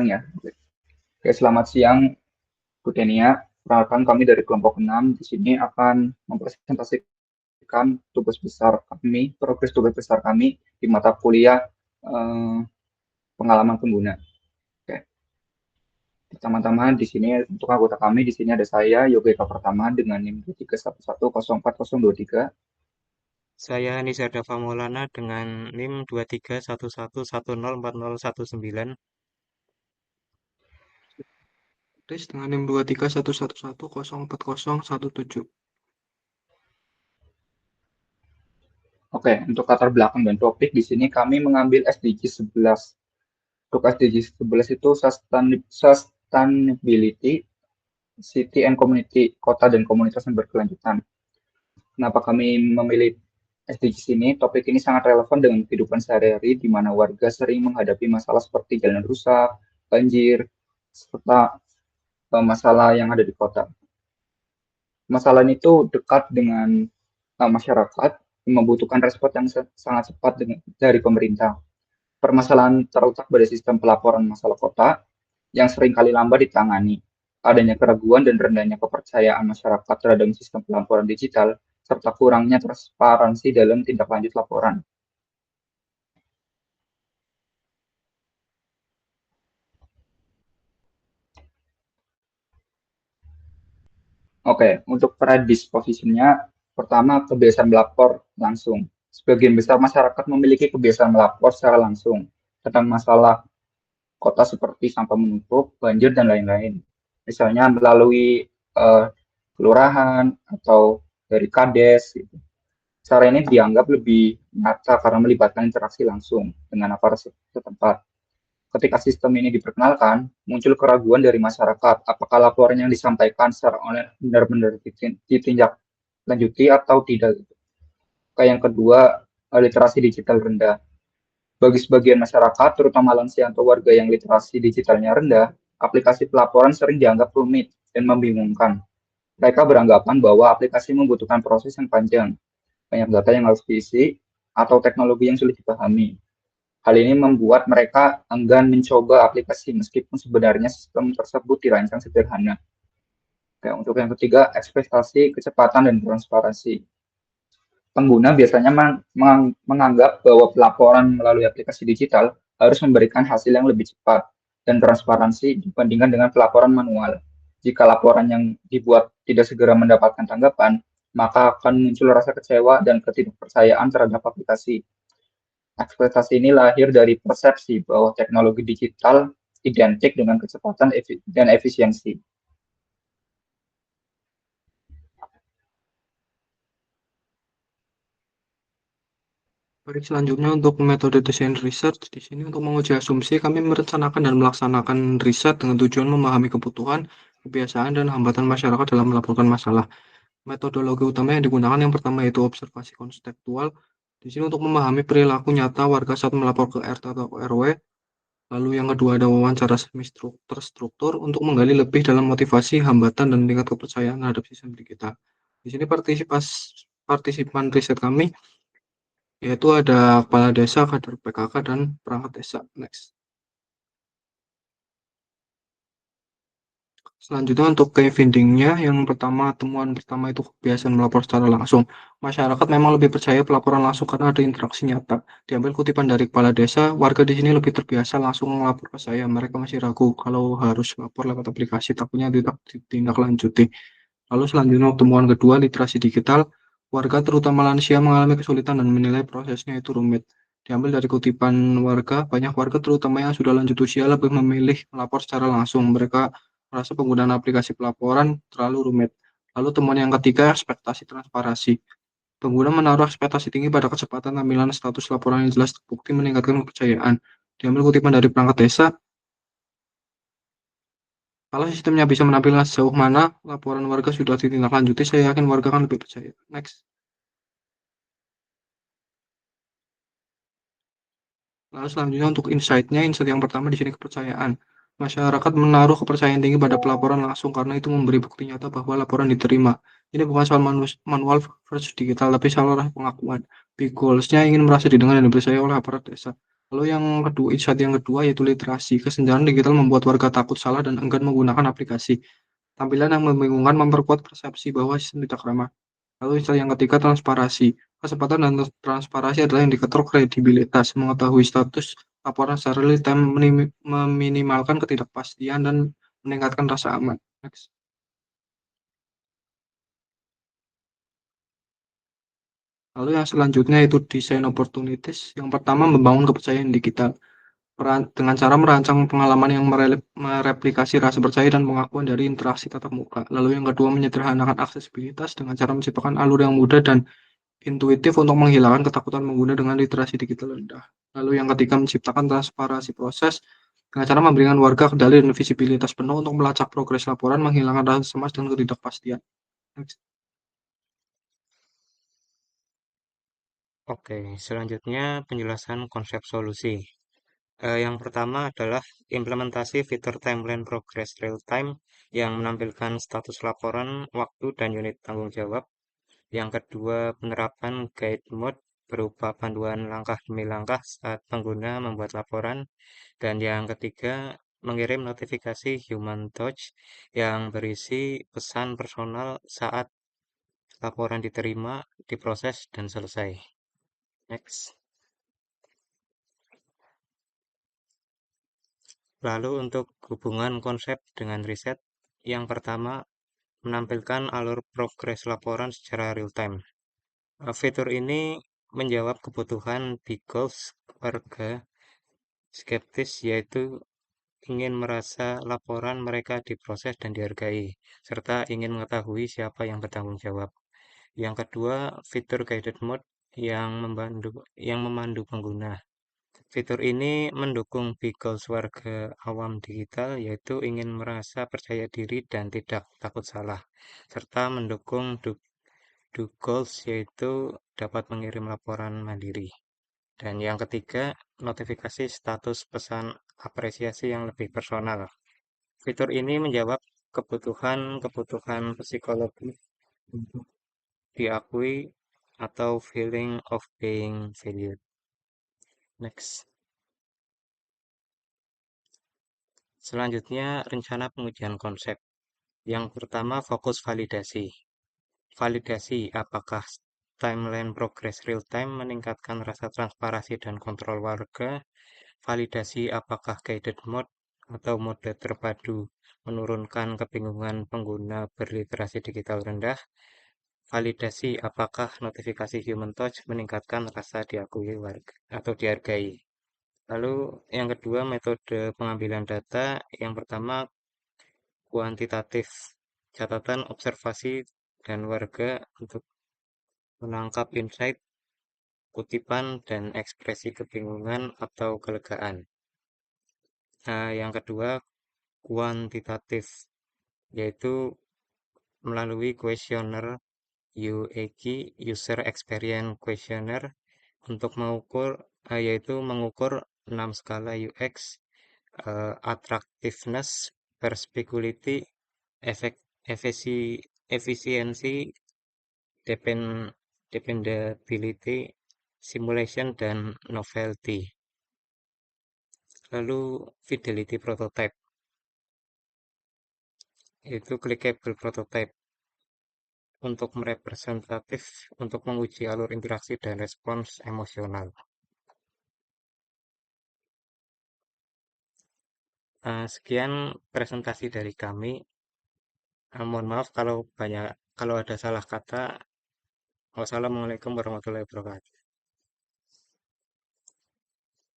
ya. Oke, selamat siang Bu Denia. Perkenalkan kami dari kelompok 6 di sini akan mempresentasikan progres tugas besar kami di mata kuliah eh, pengalaman pengguna. Oke. Pertama-tama di sini untuk anggota kami di sini ada saya Yoga Eka Pertama dengan NIM 2311040023. Saya Nizar Maulana dengan NIM 2311104019. Kris dengan NIM 2311104017. Oke, untuk latar belakang dan topik di sini kami mengambil SDG 11. Untuk SDG 11 itu sustainability, city and community, kota dan komunitas yang berkelanjutan. Kenapa kami memilih SDGs ini? Topik ini sangat relevan dengan kehidupan sehari-hari di mana warga sering menghadapi masalah seperti jalan rusak, banjir, serta masalah yang ada di kota. Masalah itu dekat dengan masyarakat yang membutuhkan respon yang sangat cepat dari pemerintah. Permasalahan terletak pada sistem pelaporan masalah kota yang seringkali lambat ditangani. Adanya keraguan dan rendahnya kepercayaan masyarakat terhadap sistem pelaporan digital, serta kurangnya transparansi dalam tindak lanjut laporan. Oke, untuk predispositionnya, pertama kebiasaan melapor langsung. Sebagian besar masyarakat memiliki kebiasaan melapor secara langsung tentang masalah kota seperti sampah menumpuk, banjir, dan lain-lain. Misalnya melalui uh, kelurahan atau dari kades. Gitu. Cara ini dianggap lebih nyata karena melibatkan interaksi langsung dengan aparat setempat. Ketika sistem ini diperkenalkan, muncul keraguan dari masyarakat apakah laporan yang disampaikan secara online benar-benar ditindaklanjuti atau tidak. Yang kedua, literasi digital rendah. Bagi sebagian masyarakat, terutama lansia atau warga yang literasi digitalnya rendah, aplikasi pelaporan sering dianggap rumit dan membingungkan. Mereka beranggapan bahwa aplikasi membutuhkan proses yang panjang, banyak data yang harus diisi, atau teknologi yang sulit dipahami. Hal ini membuat mereka enggan mencoba aplikasi meskipun sebenarnya sistem tersebut dirancang sederhana. Oke, untuk yang ketiga, ekspektasi kecepatan dan transparansi. Pengguna biasanya menganggap bahwa pelaporan melalui aplikasi digital harus memberikan hasil yang lebih cepat dan transparansi dibandingkan dengan pelaporan manual. Jika laporan yang dibuat tidak segera mendapatkan tanggapan, maka akan muncul rasa kecewa dan ketidakpercayaan terhadap aplikasi. Ekspektasi ini lahir dari persepsi bahwa teknologi digital identik dengan kecepatan dan efisiensi. Baik, selanjutnya untuk metode desain research, di sini untuk menguji asumsi, kami merencanakan dan melaksanakan riset dengan tujuan memahami kebutuhan, kebiasaan, dan hambatan masyarakat dalam melaporkan masalah. Metodologi utama yang digunakan yang pertama yaitu observasi konseptual. Di sini untuk memahami perilaku nyata warga saat melapor ke RT atau ke RW. Lalu yang kedua ada wawancara semi terstruktur untuk menggali lebih dalam motivasi, hambatan, dan tingkat kepercayaan terhadap sistem digital. Di sini partisipan riset kami yaitu ada kepala desa, kader PKK, dan perangkat desa. Next. Selanjutnya untuk key finding-nya, yang pertama, temuan pertama itu kebiasaan melapor secara langsung. Masyarakat memang lebih percaya pelaporan langsung karena ada interaksi nyata. Diambil kutipan dari kepala desa, warga di sini lebih terbiasa langsung melapor ke saya. Mereka masih ragu kalau harus lapor lewat aplikasi, takutnya tidak ditindaklanjuti. Lalu selanjutnya temuan kedua, literasi digital. Warga terutama lansia mengalami kesulitan dan menilai prosesnya itu rumit. Diambil dari kutipan warga, banyak warga terutama yang sudah lanjut usia lebih memilih melapor secara langsung. Mereka merasa penggunaan aplikasi pelaporan terlalu rumit. Lalu temuan yang ketiga, ekspektasi transparansi. Pengguna menaruh ekspektasi tinggi pada kecepatan tampilan status laporan yang jelas terbukti meningkatkan kepercayaan. Diambil kutipan dari perangkat desa, kalau sistemnya bisa menampilkan sejauh mana laporan warga sudah ditindaklanjuti, saya yakin warga akan lebih percaya. Next. Lalu selanjutnya untuk insight-nya, insight yang pertama di sini kepercayaan. Masyarakat menaruh kepercayaan tinggi pada pelaporan langsung karena itu memberi bukti nyata bahwa laporan diterima. Ini bukan soal manual versus digital, tapi soal pengakuan. Big goals-nya ingin merasa didengar dan dipercaya oleh aparat desa. Lalu yang kedua, insight yang kedua yaitu literasi. Kesenjangan digital membuat warga takut salah dan enggan menggunakan aplikasi. Tampilan yang membingungkan memperkuat persepsi bahwa sistem tidak ramah. Lalu insight yang ketiga, transparansi. Kesempatan dan transparansi adalah indikator kredibilitas. Mengetahui status laporan secara real time meminimalkan ketidakpastian dan meningkatkan rasa aman. Next. Lalu yang selanjutnya itu design opportunities. Yang pertama, membangun kepercayaan digital. Dengan cara merancang pengalaman yang mereplikasi rasa percaya dan pengakuan dari interaksi tatap muka. Lalu yang kedua, menyederhanakan aksesibilitas dengan cara menciptakan alur yang mudah dan intuitif untuk menghilangkan ketakutan pengguna dengan literasi digital rendah. Lalu yang ketiga, menciptakan transparansi proses dengan cara memberikan warga kendali dan visibilitas penuh untuk melacak progres laporan, menghilangkan rasa cemas dan ketidakpastian. Next. Oke, selanjutnya penjelasan konsep solusi. Yang pertama adalah implementasi fitur timeline progress real time yang menampilkan status laporan, waktu, dan unit tanggung jawab. Yang kedua, penerapan guide mode berupa panduan langkah demi langkah saat pengguna membuat laporan. Dan yang ketiga, mengirim notifikasi human touch yang berisi pesan personal saat laporan diterima, diproses, dan selesai. Next. Lalu untuk hubungan konsep dengan riset, yang pertama menampilkan alur progres laporan secara real time. Fitur ini menjawab kebutuhan big goals warga skeptis, yaitu ingin merasa laporan mereka diproses dan dihargai, serta ingin mengetahui siapa yang bertanggung jawab. Yang kedua, fitur guided mode yang memandu pengguna. Fitur ini mendukung big goals warga awam digital, yaitu ingin merasa percaya diri dan tidak takut salah, serta mendukung do goals, yaitu dapat mengirim laporan mandiri. Dan yang ketiga, notifikasi status pesan apresiasi yang lebih personal. Fitur ini menjawab kebutuhan-kebutuhan psikologi untuk diakui atau feeling of being valued. Next. Selanjutnya, rencana pengujian konsep. Yang pertama, fokus validasi. Validasi apakah timeline progress real time meningkatkan rasa transparansi dan kontrol warga. Validasi apakah guided mode atau mode terpadu menurunkan kebingungan pengguna berliterasi digital rendah. Validasi apakah notifikasi human touch meningkatkan rasa diakui warga atau dihargai. Lalu yang kedua, metode pengambilan data. Yang pertama, kuantitatif, catatan observasi dan warga untuk menangkap insight, kutipan, dan ekspresi kebingungan atau kelegaan. Nah, yang kedua, kuantitatif, yaitu melalui kuesioner UEQ, User Experience Questionnaire, untuk mengukur, yaitu mengukur 6 skala UX, attractiveness, perspicuity, efisiensi, dependability, simulation, dan novelty. Lalu fidelity prototype, yaitu clickable prototype untuk merepresentatif untuk menguji alur interaksi dan respons emosional. Sekian presentasi dari kami. Mohon maaf kalau ada salah kata. Wassalamualaikum warahmatullahi wabarakatuh.